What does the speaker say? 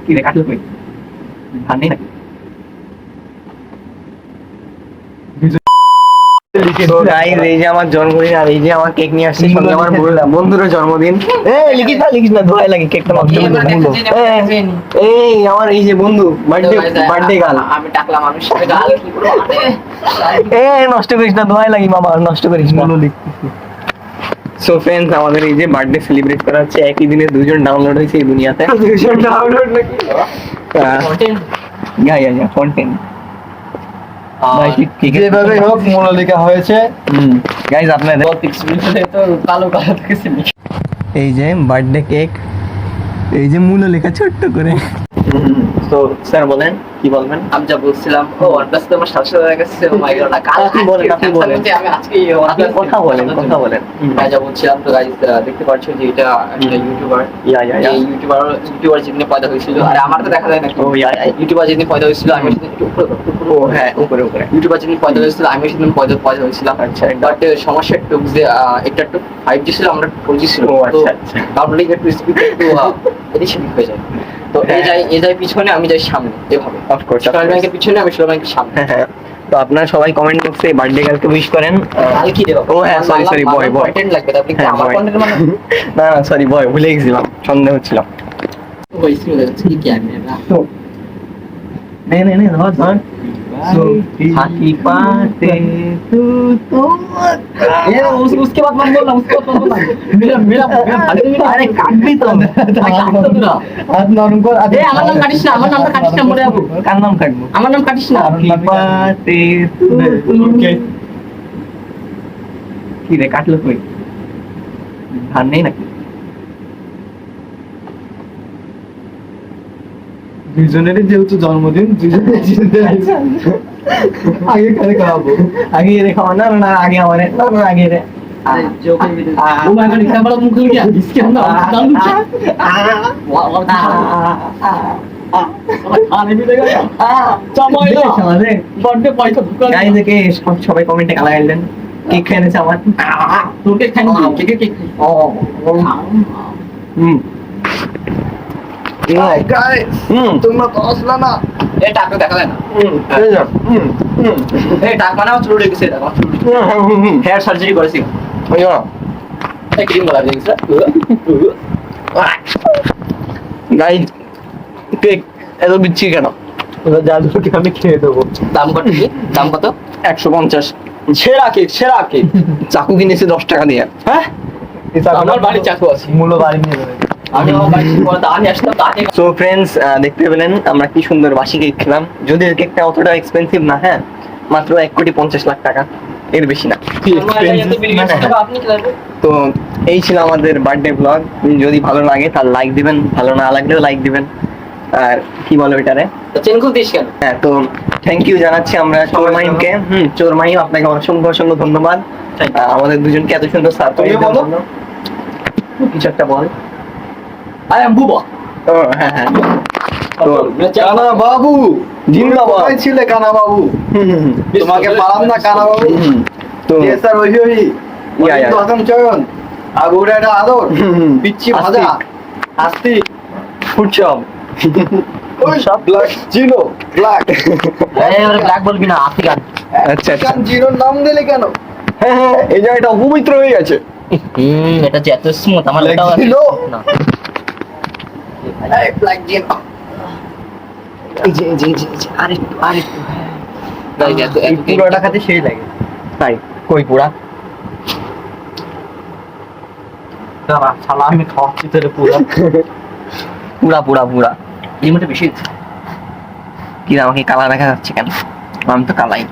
কি রে কাটলো কই? ধান নেই নাকি? তো গাইস এই যে আমার জন্মদিন আর এই যে আমার কেক নিয়ে আসছে সঙ্গে আমার বন্ধুরও জন্মদিন। লিখিস না ধোয়া লাগে কেকটা নষ্ট করে দিল। এই আমার এই যে বন্ধু বার্থডে গাল। আমি টাকলা মানুষ গাল কি বলবো নষ্ট করিস না ধোয়া লাগি মামা নষ্ট করিস না। সো ফ্রেন্ডস আমাদের এই যে বার্থডে সেলিব্রেট করা হচ্ছে একই দিনে দুজন ডাউনলোড হয়েছে এই দুনিয়াতে। দুজন ডাউনলোড নাকি? কন্টেন্ট কন্টেন্ট যেভাবে হোক মূল্য লেখা হয়েছে। গাইজ আপনাদের তো কালো কালো থেকে এই যে বার্থডে কেক, এই যে মূল্য লেখা ছোট্ট করে। তো স্যার বলেন কি বলবেন? আমি যা বলছিলাম ও OnePlus তো আমার 700 টাকা কাছে মাই গড না কাল আপনি বলেন, আপনি বলেন। আমি আজকে আপনি কথা বলেন। আমি যা বলছিলাম তো গাইস দেখতে পাচ্ছ যে এটা একটা ইউটিউবার এই ইউটিউবার যেদিন পয়দা হয়েছিল আর আমার তো দেখা যায় না ও ইউটিউবার যেদিন পয়দা হয়েছিল আমি সেদিন একটু ও হ্যাঁ উপরে ইউটিউবার যেদিন পয়দা হয়েছিল আমি সেদিন পয়দা হয়েছিলাম। আচ্ছা বাট সমস্যা একটু যে এটা একটু 5G ছিল আমরা 4G ছিল ও তো আচ্ছা ডাউনলোডিং একটু স্পিড একটু এডিশন হয়ে যায় তো এই যাই পিছনে আমি যাই সামনে এভাবে অফ কোর্স সোলার ব্যাংকের পিছনে আমি সোলার ব্যাংকের সামনে। হ্যাঁ তো আপনারা সবাই কমেন্ট বক্সে বার্থডে গার্লকে উইশ করেন। কাল কি দেব ও হ্যাঁ সরি বয় কন্টেন্ট লাগবে আপনি কি আমার কন্টেন্ট মানে না সরি বয় ভুলে গেছিলাম সন্দেহ হচ্ছিল। ওইসি হচ্ছে কি ক্যামেরা नहीं धर सो हाथी पाते तू तो ये उसके बाद मैं बोल रहा हूँ उसके बाद मैं बोल रहा हूँ मेरा अरे काट भी तो হাত নরম কর। ए আমার নাম কাটিস না আমার নামটা কাটিস না মরে যাবো কার নাম কাটবো? আমার নাম কাটিস না हाथी पाते तू ওকে কি রে কাটলো কই? ধান নেই নাকি? দুজনেরই যেহেতু জন্মদিন আগে খালি খাওয়াবো। আগে রে খাওয়া না আগে আমারে না আগে রে जोकर भी ओ माय गॉड इसका बड़ा मुंह खुल गया इसके अंदर कान दुख खाने भी देगा चमाई ना আমাদের बर्थडे पैसा ढुका গাইস দেখে সবাই কমেন্টে গালা গাইলেন কেক খেয়ে নিয়েছে আমার तो के खाएंगे के ও হুম গাইস তোমরা তো আসলা না। ए टाको দেখা যায় না এই যাও। ए টাক মানে চুল উঠে গেছে দেখো হেয়ার সার্জারি করেছি এই ক্রিম লাগা দিয়েছে গাইস কেক এত বিচ্ছি কেন? ওরা জাদুকে আমি খেয়ে দেবো। দাম কত কি দাম কত 150 সেরা কেক চাকু কিনেছে 10 টাকা দিয়ে। হ্যাঁ আমার বাড়ি চাকু আছে মূল্য বাড়ি নিয়ে যাবে। আমি আমার বাড়ি থেকে দাঁড়িয়ে আসলাম দাঁড়িয়ে সো ফ্রেন্ডস দেখতে পেলেন আমরা কি সুন্দর বাসি কেক খেলাম। যদিও কেকটা অতটা এক্সপেন্সিভ না, হ্যাঁ মাত্র 1,50,00,000 টাকা, এর বেশি না। আপনি কি লাগবে তো এই ছিল আমাদের বার্থডে ব্লগ। যদি ভালো লাগে তাহলে লাইক দিবেন, ভালো না লাগলেও লাইক দিবেন। আর কি বলো এটারে চেন খুলতিস কেন হ্যাঁ তো থ্যাংক ইউ জানাচ্ছি আমরা চোরমাইমকে। চোরমাইম আপনাকে অসংখ্য ধন্যবাদ আমাদের দুজনকে এত সুন্দর সারপ্রাইজ দেওয়ার জন্য। কিছু একটা বল। আই এম বুবা ও হ্যাঁ তো কানা বাবু জিন্দাবাদ। কোথায় ছিলে কানা বাবু? তোমাকে পালাম না কানা বাবু। তো স্যার ওই ইয়া, ইয়া। হাসান চয়ন আগুড়াটা আদর পিচ্ছি ভাজা আস্তি ফুটসব ওই সব ব্ল্যাক জিনো ব্ল্যাক এবারে ব্ল্যাক বলবি না আপনি গান আচ্ছা কান জিনোর নাম দিলে কেন? হ্যাঁ এই জায়গাটা অপবিত্র হয়ে গেছে। এটা যে এত স্মুথ আমার Black ওটাও আছে Zero? না এই ব্ল্যাক জিনো এই যে আরেকটু গাইস এত এই পুরোটা খাতে সেই লাগে। তাই কই পুরা দাঁড়া শালা আমি খাওয়াচ্ছি তোরে পুরো পুরা লিমিটে বেশি কি আমাকে কালা দেখা যাচ্ছে কেন? আমি তো কালাই।